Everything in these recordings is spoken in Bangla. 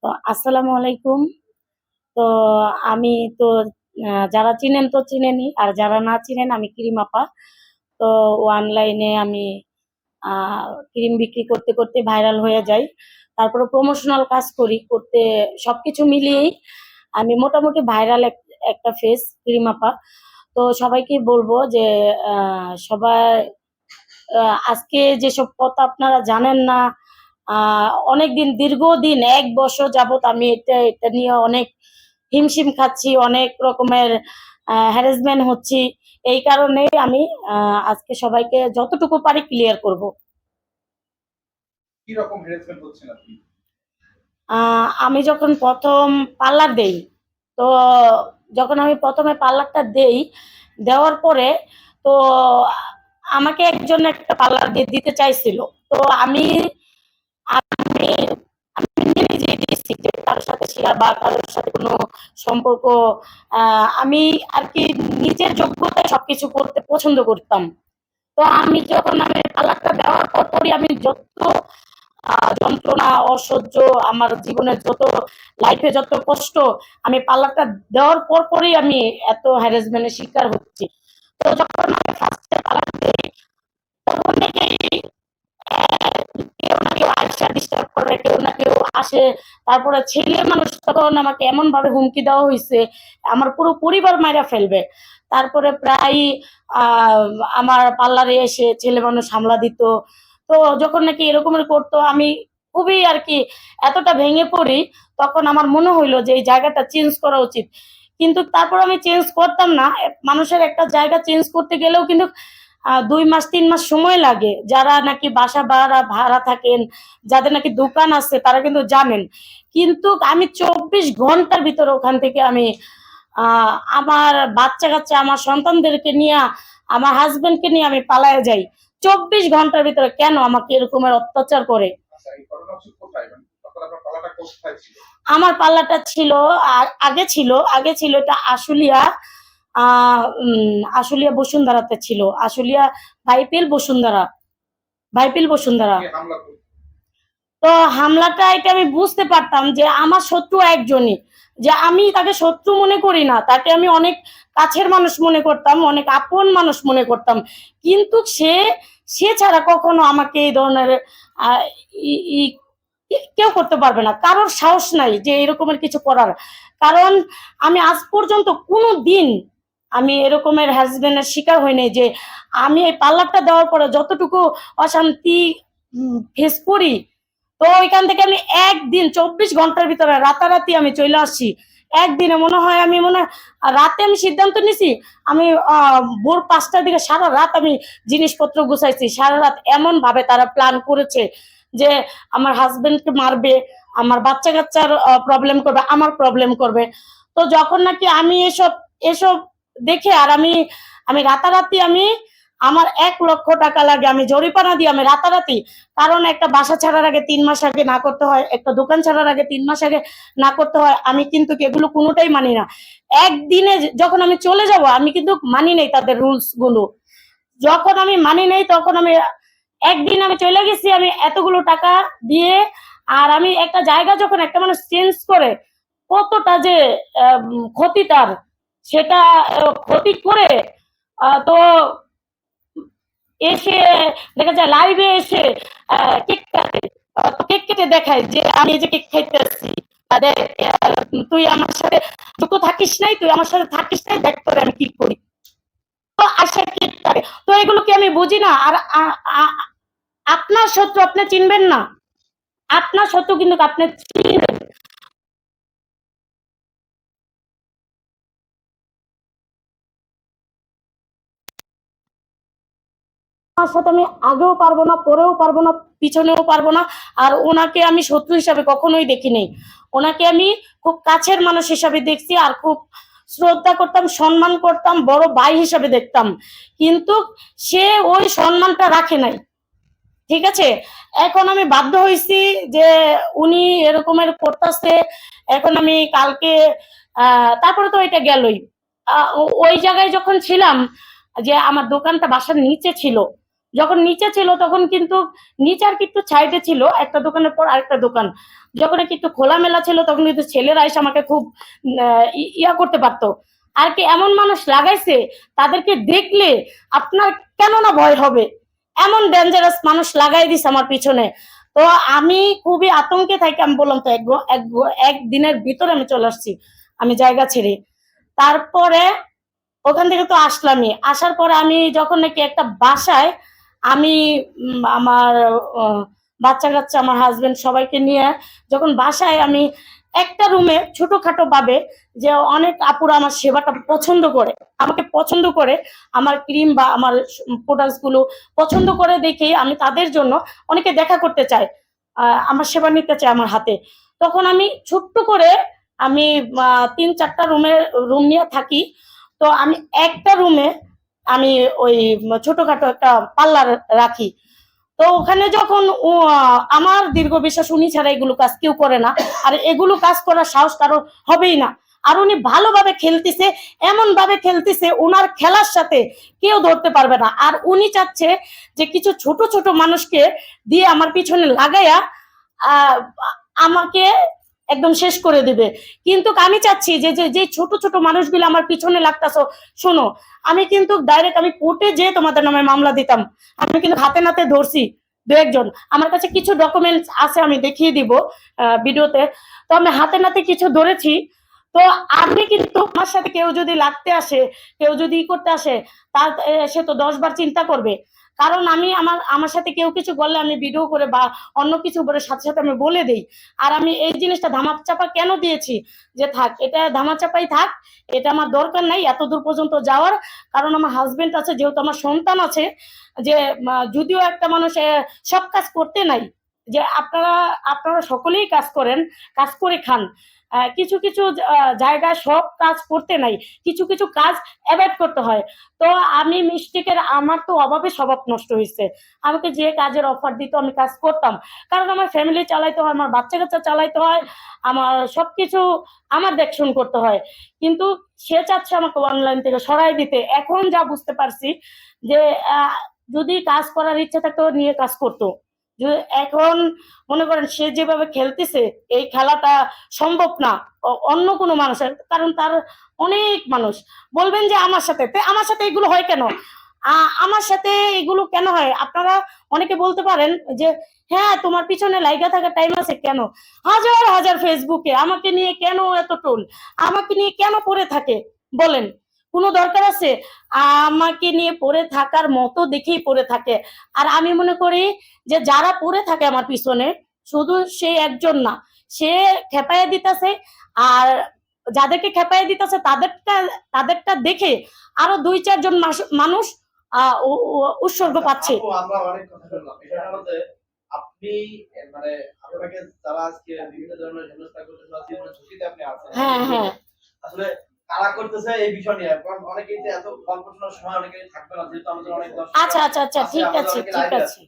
তো আসসালামু আলাইকুম। তো আমি তো যারা চিনেন তো চিনেনই, আর যারা না চিনেন আমি ক্রিম আপা। তো অনলাইনে আমি ক্রিম বিক্রি করতে করতে ভাইরাল হয়ে যাই। তারপরে প্রমোশনাল কাজ করি, করতে সবকিছু মিলিয়েই আমি মোটামুটি ভাইরাল একটা ফেস ক্রিম আপা। তো সবাইকে বলবো যে সবাই আজকে যেসব কথা আপনারা জানেন না, অনেকদিন দীর্ঘদিন ১ বছর যাবৎ আমি এটা এটা নিয়ে অনেক হিমশিম খাচ্ছি, অনেক রকমের হ্যারাসমেন্ট হচ্ছি। এই কারণেই আমি আজকে সবাইকে যতটুকু পারি ক্লিয়ার করব। কি রকম হ্যারাসমেন্ট হচ্ছেন আপনি? আমি যখন ১ম পার্লার দেই, তো যখন আমি ১ম এ পার্লারটা দেই, দেওয়ার পরে তো আমাকে একজন একটা পার্লার দিতে চাইছিল। তো আমি আমি আমি নিজেই দিয়েছি যে কারোর সাথে শেয়ার বা কারোর সাথে কোনো সম্পর্ক, আমি আরকি নিজের যোগ্যতায় সবকিছু করতে পছন্দ করতাম। তো আমি পার্লারটা দেওয়ার পরপরই আমি যত যন্ত্রণা, অসহ্য, আমার জীবনের যত লাইফে যত কষ্ট, আমি পার্লারটা দেওয়ার পরপরই আমি এত হ্যারাসমেন্টের শিকার হচ্ছি। তো যখন আমি ফার্স্ট এ পার্লার দেই, তখন থেকেই কেউ না কেউ আইসা ডিস্টার্ব করে, কেউ না কেউ আসে। তারপরে ছেলে মানুষ, তখন আমাকে এমনভাবে হুমকি দেওয়া হইছে, আমার পুরো পরিবার মাইরা ফেলবে। তারপরে প্রায় আ আমার পার্লারে এসে ছেলে মানুষ হামলা দিত। তো যখন নাকি এরকমের করতো, আমি খুবই আরকি এতটা ভেঙে পড়ি, তখন আমার মনে হইলো যে এই জায়গাটা চেঞ্জ করা উচিত। কিন্তু তারপর আমি চেঞ্জ করতাম না। মানুষের একটা জায়গা চেঞ্জ করতে গেলেও কিন্তু ২ মাস ৩ মাস সময় লাগে। যারা নাকি বাসা ভাড়া থাকেন, যাদের নাকি দোকান আছে তারা কিন্তু জানেন। কিন্তু আমি ২৪ ঘন্টার ভিতরে ওখান থেকে আমি আ আমার বাচ্চা-কাচ্চা, আমার সন্তানদেরকে নিয়া, আমার হাসব্যান্ডকে নিয়ে আমি পালায়া যাই। ২৪ ঘন্টার ভিতরে কেন আমাকে এরকমের অত্যাচার করে? আচ্ছা, এই ঘটনা হচ্ছে কোথায়? মানে তখন আপনার পালাটা কোথায় ছিল? আমার পাল্লাটা ছিল, আগে ছিল এটা আশুলিয়া, আ আশুলিয়া বসুন্ধরাতে ছিল। আশুলিয়া বাইপেল বসুন্ধরা, বাইপেল বসুন্ধরা। কে হামলা করল? তো হামলাটা এটা আমি বুঝতে পারতাম যে আমার শত্রু একজনই। যে আমি তাকে শত্রু মনে করি না। তাকে আমি অনেক কাছের মানুষ মনে করতাম, অনেক আপন মানুষ মনে করতাম। কিন্তু সে ছাড়া কখনো আমাকে এই ধরনের আ ই ই কেউ করতে পারবে না। কারোর সাহস নাই যে এরকমের কিছু করার। কারণ আমি আজ পর্যন্ত কোনদিন আমি এরকমের হ্যারাসমেন্ট এর শিকার হই নাই, যে আমি এই পার্লারটা দেওয়ার পরে যতটুকু অশান্তি ফেস করি, তো ওইখান থেকে আমি একদিন ২৪ ঘন্টার ভিতরে রাতারাতি আমি চলে আসছি। একদিনে মনে হয় রাতে আমি সিদ্ধান্ত নিছি, আমি ভোর ৫টার দিকে সারা রাত আমি জিনিসপত্র গুছাইছি। সারা রাত এমনভাবে তারা প্ল্যান করেছে যে আমার হাসব্যান্ডকে মারবে, আমার বাচ্চা-কাচ্চার প্রবলেম করবে, আমার প্রবলেম করবে। তো যখন নাকি আমি এসব দেখে, আর আমি রাতারাতি আমার ৳১,০০,০০০ লাগে। আমি জরিমানা দিই আমি রাতারাতি। কারণ একটা বাসা ছাড়ার আগে ৩ মাস আগে না করতে হয়, একটা দোকান ছাড়ার আগে ৩ মাস আগে না করতে হয়। আমি কিন্তু এগুলো কোনটাই মানি না। একদিনে যখন আমি চলে যাব, আমি কিন্তু মানি নাই তাদের রুলস গুলো। যখন আমি মানি নাই, তখন একদিন আমি চলে গেছি, আমি এতগুলো টাকা দিয়ে। আর আমি একটা জায়গা যখন একটা মানুষ চেঞ্জ করে, কতটা যে ক্ষতি তার, সেটা ক্ষতি করে তো এসে দেখা যায় লাইভে এসে কেক কাটে। কেক কেটে দেখায় যে আমি এই যে কেক খাইতেছি। তাদের তুই আমার সাথে যুক্ত থাকিস নাই, তুই আমার সাথে থাকিস নাই, দেখ তোরে আমি কি করি। তো আসে কেক কাটে। তো এগুলো কি আমি বুঝি না? আর আপনার শত্রু আপনি চিনবেন না। আপনার শত্রু কিন্তু আপনি চিনবেন। তার সাথে আমি আগেও পারবো না, পরেও পারবো না, পিছনেও পারবো না। আর ওনাকে আমি শত্রু হিসাবে কখনোই দেখি নাই। ওনাকে আমি খুব কাছের মানুষ হিসাবে দেখছি, আর খুব শ্রদ্ধা করতাম, সম্মান করতাম, বড় ভাই হিসাবে দেখতাম। কিন্তু সে ওই সম্মানটা রাখে নাই। ঠিক আছে? এখন আমি বাধ্য হইছি যে উনি এরকমের করতাছে। এখন আমি কালকে তারপরে তো এটা গেলই। ওই জায়গায় যখন ছিলাম, যে আমার দোকানটা বাসার নিচে ছিল। যখন নিচে ছিল তখন কিন্তু নিচে আর কি একটু সাইডে ছিল, একটা দোকানের পর আরেকটা দোকান। যখন কি একটু খোলামেলা ছিল তখন কিন্তু ছেলেরা এসে আমাকে খুব ইয়া করতে পারতো। আর কি এমন মানুষ লাগাইছে, তাদেরকে দেখলে আপনার কেন না ভয় হবে, এমন ডেঞ্জারাস মানুষ লাগাই দিছে আমার পিছনে। তো আমি খুবই আতঙ্কে থাকি। আমি বললাম তো একদিনের ভিতরে আমি চলে আসছি, আমি জায়গা ছেড়ে। তারপরে ওখান থেকে তো আসলামই। আসার পরে আমি যখন নাকি একটা বাসায় আমি আমার বাচ্চা-কাচ্চা, আমার হাসব্যান্ড সবাইকে নিয়ে যখন বাসায় আমি একটা রুমে ছোটখাটো ভাবে, যে অনেক আপুরা আমার সেবাটা পছন্দ করে, আমাকে পছন্দ করে, আমার ক্রিম বা আমার প্রোডাক্টস গুলো পছন্দ করে দেখেই আমি তাদের জন্য অনেকে দেখা করতে চায়, আমার সেবা নিতে চায় আমার হাতে। তখন আমি ছোট্ট করে আমি ৩-৪টা রুম নিয়ে থাকি। তো আমি একটা রুমে আমি ওই ছোটখাটো একটা পার্লার রাখি। তো ওখানে যখন আমার দীর্ঘ বিশ্বাস, উনি ছাড়া এগুলো কাজ কেউ করে না, আর এগুলো কাজ করার সাহস কারো হবেই না। আর উনি ভালোভাবে খেলতেছে, এমন ভাবে খেলতেছে ওনার খেলার সাথে কেউ ধরতে পারবে না। আর উনি চাচ্ছে যে কিছু ছোট ছোট মানুষকে দিয়ে আমার পিছনে লাগাইয়া আহ, আমাকে একদম শেষ করে দিবে। কিন্তু আমি চাচ্ছি যে যে যে ছোট ছোট মানুষগুলো আমার পিছনে লাগতাছো, শোনো, আমি কিন্তু ডাইরেক্ট আমি কোর্টে যে তোমাদের নামে মামলা দিতাম। আমি কিন্তু হাতে নাতে ধরছি দু একজন, আমার কাছে কিছু ডকুমেন্টস আছে, আমি দেখিয়ে দিব ভিডিওতে। তো আমি হাতে নাতে কিছু ধরেছি। তো আপনি কিন্তু আমার সাথে কেউ যদি লাগতে আসে, কেউ যদি করতে আসে, তার সে তো 10 বার চিন্তা করবে। কারণ আমি আমার আমার সাথে কেউ কিছু বললে আমি ভিডিও করে বা অন্য কিছু করে সাথে সাথে আমি বলে দেই। আর আমি এই জিনিসটা ধামাচাপা কেন দিয়েছি, যে থাক এটা ধামাচাপাই থাক, এটা আমার দরকার নাই এত দূর পর্যন্ত যাওয়ার। কারণ আমার হাজবেন্ড আছে, যেহেতু আমার সন্তান আছে, যে যদিও একটা মানুষ সব কাজ করতে নাই, যে আপনারা আপনারা সকলেই কাজ করেন, কাজ করে খান। কিছু কিছু জায়গায় সব কাজ করতে নাই, কিছু কিছু কাজ অ্যাভয়েড করতে হয়। তো আমি মিস্টেকের, আমার তো অভাবে স্বভাব নষ্ট হয়েছে। আমাকে যে কাজের অফার দিত আমি কাজ করতাম, কারণ আমার ফ্যামিলি চালাইতে হয়, আমার বাচ্চা কাচ্চা চালাইতে হয়, আমার সবকিছু আমার দেখশন করতে হয়। কিন্তু সে চাচ্ছে আমাকে অনলাইন থেকে সরাই দিতে। এখন যা বুঝতে পারছি যে যদি কাজ করার ইচ্ছা থাকতো নিয়ে কাজ করতো। এখন মনে করেন সে যেভাবে খেলতেছে, এই খেলাটা সম্ভব না অন্য কোনো মানুষের, কারণ তার অনেক মানুষ বলবেন যে আমার সাথে এগুলো হয় কেন, আমার সাথে এগুলো কেন হয়, আপনারা অনেকে বলতে পারেন যে হ্যাঁ তোমার পিছনে লাইগা থাকার টাইম আছে কেন, হাজার হাজার ফেসবুকে আমাকে নিয়ে কেন এত টোল, আমাকে নিয়ে কেন পড়ে থাকে, বলেন কোনো দরকার আছে? আমাকে নিয়ে পড়ে থাকার মতো দেখেই পড়ে থাকে। আর আমি মনে করি যে যারা পড়ে থাকে আমার পিছনে, শুধু সে একজন না, সে খেপাইয়া দিতেছে। আর যাদেরকে খেপাইয়া দিতেছে তাদেরটা দেখে আরো 2-4 জন মানুষ উৎসর্গ আচ্ছা, পাচ্ছে। আপু, আমরা অনেক কথা শুনলাম। বিষয়টা হলো যে আপনি মানে আপনাকে যারা আজকে বিভিন্ন ধরনের হেনস্থা করতেছে বা জীবনের ঝুঁকিতে আপনি আছেন, হ্যাঁ হ্যাঁ আসলে কারা করতেছে এই বিষয় নিয়ে, কারণ অনেকেই তো এত গল্প শোনার সময় অনেকেই থাকবে না, যেহেতু আমাদের অনেক দর্শক আচ্ছা আচ্ছা আচ্ছা আছে, ঠিক আমাদের আছে অনেকে ঠিক লাইভে আছে। আছে।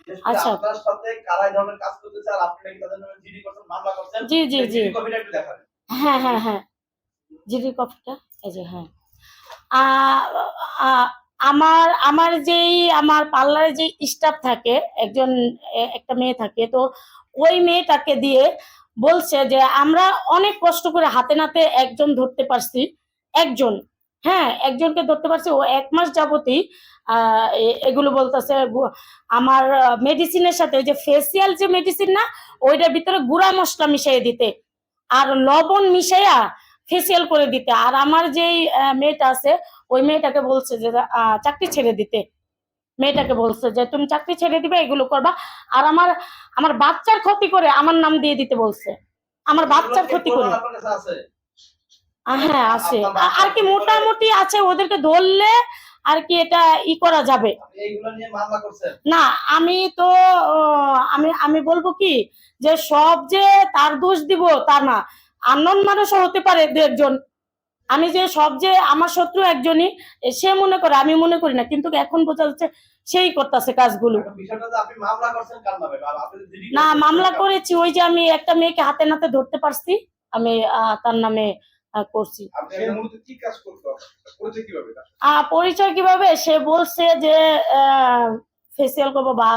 বিশেষ করে আচ্ছা আপনার সাথে কারা এই ধরনের কাজ করতেছে আর আপনি নাকি তাদের নামে জিডি করছেন, মামলা করছেন, জি জি সেই জি জিডি কপিটা একটু দেখাবেন। হ্যাঁ হ্যাঁ হ্যাঁ জিডি কফিটা এই যে হ্যাঁ। আহ, আহ, আমার আমার যেই আমার পার্লারে যে স্টাফ থাকে, একজন একটা মেয়ে থাকে, তো ওই মেয়েটাকে দিয়ে বলছে যে আমরা অনেক কষ্ট করে হাতে নাতে একজন ধরতে পারছি, একজন, হ্যাঁ একজনকে ধরতে পারছি। ও 1 মাস যাবতই এগুলো বলতেছে আমার মেডিসিনের সাথে, ওই যে ফেসিয়াল যে মেডিসিন না, ওইটার ভিতরে গুঁড়া মশলা মিশিয়ে দিতে আর লবণ মিশাইয়া ফেসিয়াল করে দিতে। আর আমার যেই মেয়েটা আছে, ওই মেয়েটাকে বলছে যে চাকরি ছেড়ে দিতে। মেয়েটাকে বলছে যে তুমি চাকরি ছেড়ে দিবে, এগুলো করবা। আর আমার আমার বাচ্চার ক্ষতি করে আমার নাম দিয়ে দিতে বলছে, আমার বাচ্চার ক্ষতি করে। আপনার কাছে আছে? হ্যাঁ আছে, আপনার বাচ্চা আর কি মোটামুটি আছে, ওদেরকে ধরলে আর কি এটা করা যাবে। আপনি এইগুলো নিয়ে মামলা করছেন? না আমি তো আমি আমি বলবো কি, যে সব যে তার দোষ দিব তা না, আননোন মানুষও হতে পারে 2-1 জন। আমি যে সব যে আমার শত্রু একজনই, সে মনে করে, আমি মনে করি না, কিন্তু এখন বোঝা যাচ্ছে সেই করতেছে কাজগুলো। এখন বিষয়টা যে আপনি মামলা করছেন কার নামে, বা আপনি জিডি না করছেন মামলা কার নামে? করেছি, ওই যে আমি একটা মেয়েকে হাতে নাতে ধরতে পারছি, আমি তার নামে করছি। আপনি সে মূলত কি কাজ করতো, করেছে কিভাবে তার? পরিচয় কিভাবে, সে বলছে যে ফেসিয়াল করবো বা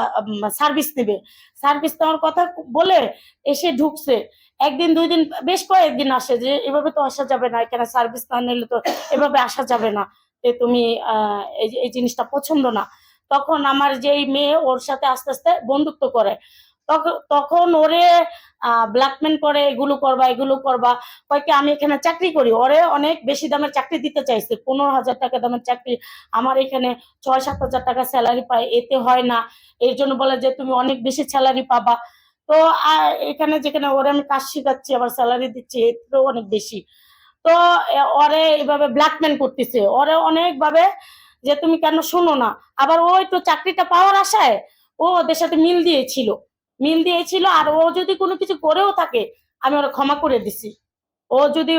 সার্ভিস নেবে, সার্ভিস নেওয়ার কথা বলে এসে ঢুকছে। একদিন 2 দিন বেশ কয়েকদিন আসে যে এভাবে তো আসা যাবে না, এখানে সার্ভিস না নিলে তো এভাবে আসা যাবে না, যে তুমি এই জিনিসটা পছন্দ না। তখন আমার যেই মেয়ে ওর সাথে আস্তে আস্তে বন্ধুত্ব করে, তখন ওরে ব্ল্যাকমেল করে, এগুলো করবা এগুলো করবা, কয়েকে আমি এখানে চাকরি করি, ওরে অনেক বেশি দামের চাকরি দিতে চাইছে, 15,000 টাকা দামের চাকরি, আমার এখানে 6-7 হাজার টাকা স্যালারি পাই, এতে হয় না, এর জন্য বলে যে তুমি অনেক বেশি স্যালারি পাবা। তো এখানে যেখানে ওরে আমি কাজ শিখাচ্ছি আবার স্যালারি দিচ্ছি, এতেও অনেক বেশি। তো ওরে এইভাবে ব্ল্যাকমেল করতেছে, ওরে অনেক ভাবে যে তুমি কেন শোনো না। আবার ওই তো চাকরিটা পাওয়ার আশায় ও ওদের সাথে মিল দিয়েছিল, আর ও যদি কোনো কিছু করেও থাকে আমি ওরা ক্ষমা করে দিছি। ও যদি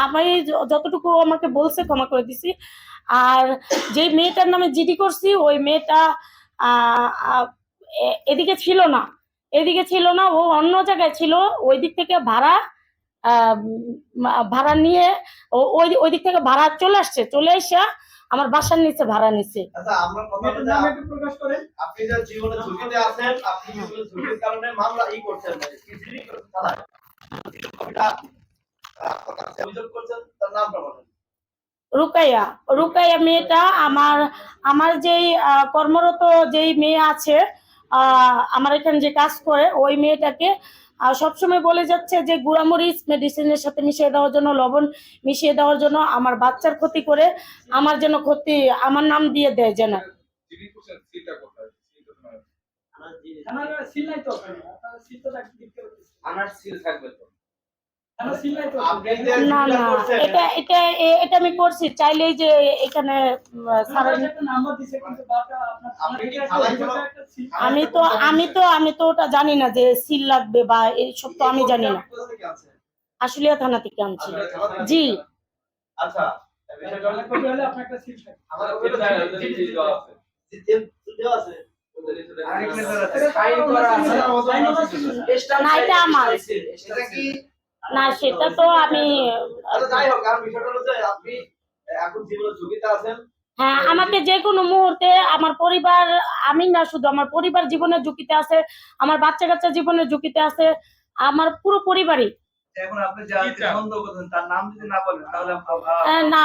আমি যতটুকু ও আমাকে বলছে ক্ষমা করে দিছি। আর যে মেয়েটার নামে জিডি করছি ওই মেয়েটা আহ, আহ, এদিকে ছিল না, ও অন্য জায়গায় ছিল। ওই দিক থেকে আহ, ভাড়া নিয়ে ওই দিক থেকে ভাড়া চলে এসে আমার বাসার নিচে ভাড়া নিছে। আচ্ছা, আমরা কথা মেয়েটার বলতে নাম একটু প্রকাশ করেন। আপনি যে জীবনে ঝুঁকিতে আছেন, আপনি জীবনে ঝুঁকির কারণে মামলা করছেন, কিডনি করছেন থানায়। এটা আপনার কাছে অভিযোগ করছেন, তার নামটা বলেন। রুকাইয়া মেয়েটা আমার যেই কর্মরত যেই মেয়ে আছে, আমার এখানে যে কাজ করে ওই মেয়েটাকে সবসময় বলে যাচ্ছে যে গুঁড়ামরিচ মেডিসিনের সাথে মিশিয়ে দেওয়ার জন্য, লবণ মিশিয়ে দেওয়ার জন্য, আমার বাচ্চার ক্ষতি করে, আমার যেন ক্ষতি, আমার নাম দিয়ে দেয় যেন। জিডি করছেন, সিলটা কোথায়? সিলটা তো নাই। আমার সিল নাই তো ওখানে, আপনার সিল তো দেখতে পাচ্ছি। আনার সিল থাকবে তো। আমার সিল নাই তো। আপনি যে না জিডিটা না, করছেন, এটা আমি করছি, চাইলেই যে এখানে স্যার একটা নাম্বার দিছে কিন্তু বাটা আপনার আপনি কি থানায় কোনো একটা সিল। আমি তো ওটা জানি না যে সিল লাগবে বা এইসব, তো আমি জানি না। কোথা থেকে আনছেন? আশুলিয়া থানা থেকে আনছি। আপনার থানা থেকে? জি। আচ্ছা, বিষয়টা তাহলে কপি হলে আপনার একটা সিল থাকে। আমার ওখানে জিডি দেওয়া আছে। দেওয়া আছে। সাইন করা আছে। না, এটা আমার। এটা কি? না, সেটা তো আমি আচ্ছা, যাই হোক, কারণ বিষয়টা হলো যে আপনি এখন জীবনে ঝুঁকিতে আছেন। হ্যাঁ, আমাকে যে কোনো মুহূর্তে আমার পরিবার, আমি না শুধু আমার পরিবার জীবনের ঝুঁকিতে আছে, আমার বাচ্চা কাচ্চা জীবনের ঝুঁকিতে আছে, আমার পুরো পরিবারই। এখন আপনি যাকে সন্দেহ করছেন তার নাম যদি না বলেন তাহলে না,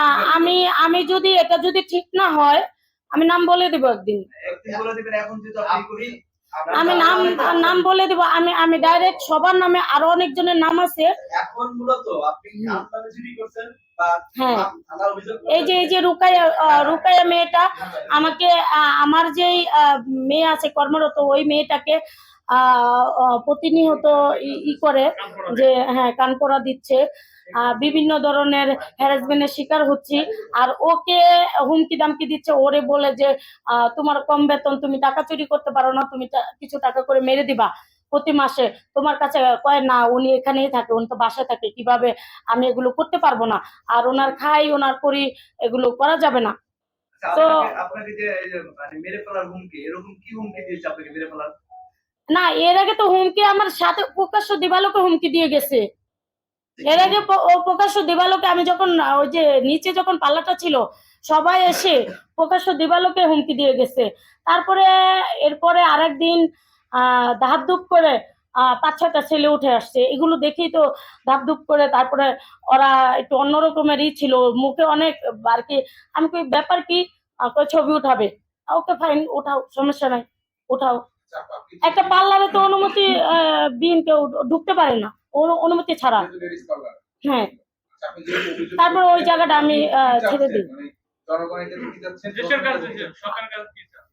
আমি যদি এটা যদি ঠিক না হয় আমি নাম বলে দেবো একদিন। একদিন বলে দিবেন। এখন যদি আপনি করি আমি নাম বলে দেবো। আমি ডাইরেক্ট সবার নামে, আরো অনেকজনের নাম আছে। এখন মূলত আপনি কার নামে জিডি করছেন বা হ্যাঁ। থানার অভিযোগ এই যে রুকাইয়া মেয়েটা আমাকে আমার যেই মেয়ে আছে কর্মরত, ওই মেয়েটাকে প্রতিনিয়ত করে যে হ্যাঁ কানপড়া দিচ্ছে, বিভিন্ন ধরনের হ্যারাসমেন্টের শিকার হচ্ছি। আর ওকে হুমকি দামকি দিচ্ছে, ওরে বলে যে তোমার কম বেতন, তুমি টাকা চুরি করতে পারো না, তুমি কিছু টাকা করে মেরে দিবা প্রতি মাসে। তোমার কাছে কয় না, উনি এখানেই থাকে, উনি তো বাসায় থাকে, কিভাবে আমি এগুলো করতে পারবো না, আর ওনার খাই ওনার করি, এগুলো করা যাবে না। তো আপনাকে যে এই যে মানে মেরে ফেলার হুমকি, এরকম কি হুমকি দিয়েছে আপনাকে মেরে ফেলার? না, এর আগে তো হুমকি আমার সাথে প্রকাশ্য দিবালোকে হুমকি দিয়ে গেছে। এর আগে ও প্রকাশ্য দিবালোকে, আমি যখন ওই যে নিচে যখন পাল্লাটা ছিল সবাই এসে প্রকাশ্য দিবালোকে হুমকি দিয়ে গেছে। তারপরে এরপরে আরেকদিন ধাপধুপ করে 5-6টা ছেলে উঠে আসছে, এগুলো দেখেই তো ধাপধুপ করে, তারপরে ওরা একটু অন্যরকমেরই ছিল, মুখে অনেক আর কি। আমি কই ব্যাপার কি, কই ছবি উঠাবে, ওকে ফাইন, উঠাও, সমস্যা নাই, উঠাও। একটা পার্লারে তো অনুমতি বিহীন কেউ ঢুকতে পারে না, অনুমতি ছাড়া। হ্যাঁ, তারপর ওই জায়গাটা আমি ছেড়ে দিই। জনগণ এটা কি যাচ্ছে? দেশের কাছে, সরকারের কাছে কি চান?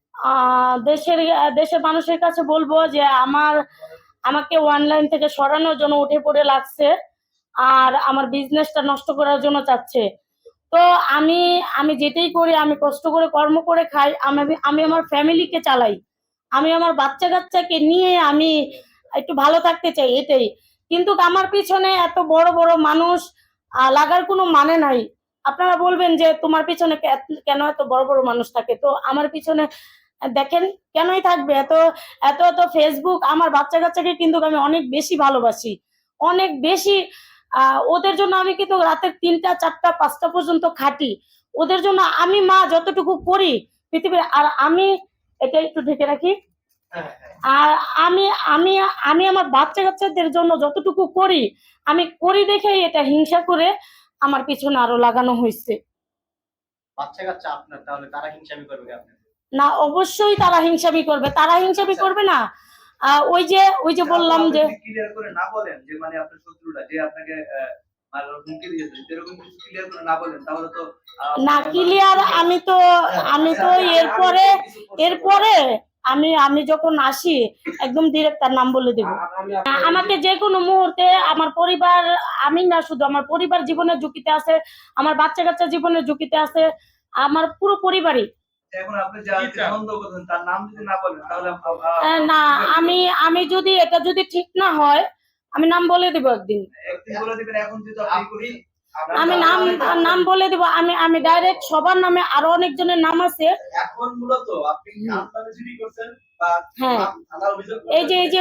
দেশের মানুষের কাছে বলবো যে আমাকে অনলাইন থেকে সরানোর জন্য উঠে পড়ে লাগছে, আর আমার বিজনেসটা নষ্ট করার জন্য চাচ্ছে। তো আমি যেটাই করি, আমি কষ্ট করে কর্ম করে খাই, আমি আমার ফ্যামিলিকে চালাই, আমি আমার বাচ্চা কাচ্চাকে নিয়ে আমি একটু ভালো থাকতে চাই, এটাই। কিন্তু আমার পিছনে এত বড় বড় মানুষ লাগার কোনো মানে নাই। আপনারা বলবেন যে তোমার পিছনে কেন এত বড় বড় মানুষ থাকে, তো আমার পিছনে দেখেন কেনই থাকবে এত এত এত ফেসবুক। আমার বাচ্চা কাচ্চাকে কিন্তু আমি অনেক বেশি ভালোবাসি, অনেক বেশি। ওদের জন্য আমি কিন্তু রাতের 3টা 4টা 5টা পর্যন্ত খাটি, ওদের জন্য আমি মা যতটুকু করি পৃথিবীর। আর আমি এটা একটু ঢেকে রাখি। হ্যাঁ হ্যাঁ আর আমি আমি আমি আমার বাচ্চা কাচ্চাদের জন্য যতটুকু করি, আমি করি দেখেই এটা হিংসা করে আমার পিছনে আরো লাগানো হয়েছে। বাচ্চা কাচ্চা আপনার, তাহলে তারা হিংসামি করবে কি আপনার? না, অবশ্যই তারা হিংসামি করবে, তারা হিংসামি করবে না। ওই যে বললাম যে ক্লিয়ার করে না বলেন যে মানে আপনার শত্রুটা যে আপনাকে মারার হুমকি দিয়েছে, এরকম কিছু ক্লিয়ার করে না বলেন তাহলে তো না ক্লিয়ার, আমি তো এরপরে আমি যখন আসি একদম ডিরেক্ট তার নাম বলে দেব। আমাকে যে কোনো মুহূর্তে আমার পরিবার, আমি না শুধু আমার পরিবার জীবনের ঝুঁকিতে আছে, আমার বাচ্চা কাচ্চা জীবনের ঝুঁকিতে আছে, আমার পুরো পরিবারই। এখন আপনি যাকে সন্দেহ করছেন তার নাম যদি না বলেন তাহলে না, আমি যদি এটা যদি ঠিক না হয় আমি নাম বলে দেবো একদিন। একদিন বলে দিবেন, এখন যদি আপনি আমি নাম বলে দেবো। আমি ডাইরেক্ট সবার নামে, আরো অনেকজনের নাম আছে। এখন মূলত আপনি কার নামে জিডি করছেন বা হ্যাঁ। থানা অভিযোগ এই যে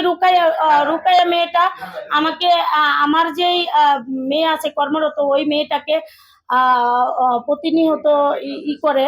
রুকাইয়া মেয়েটা আমাকে, আমার যেই মেয়ে আছে কর্মরত, ওই মেয়েটাকে প্রতিনিয়ত ই করে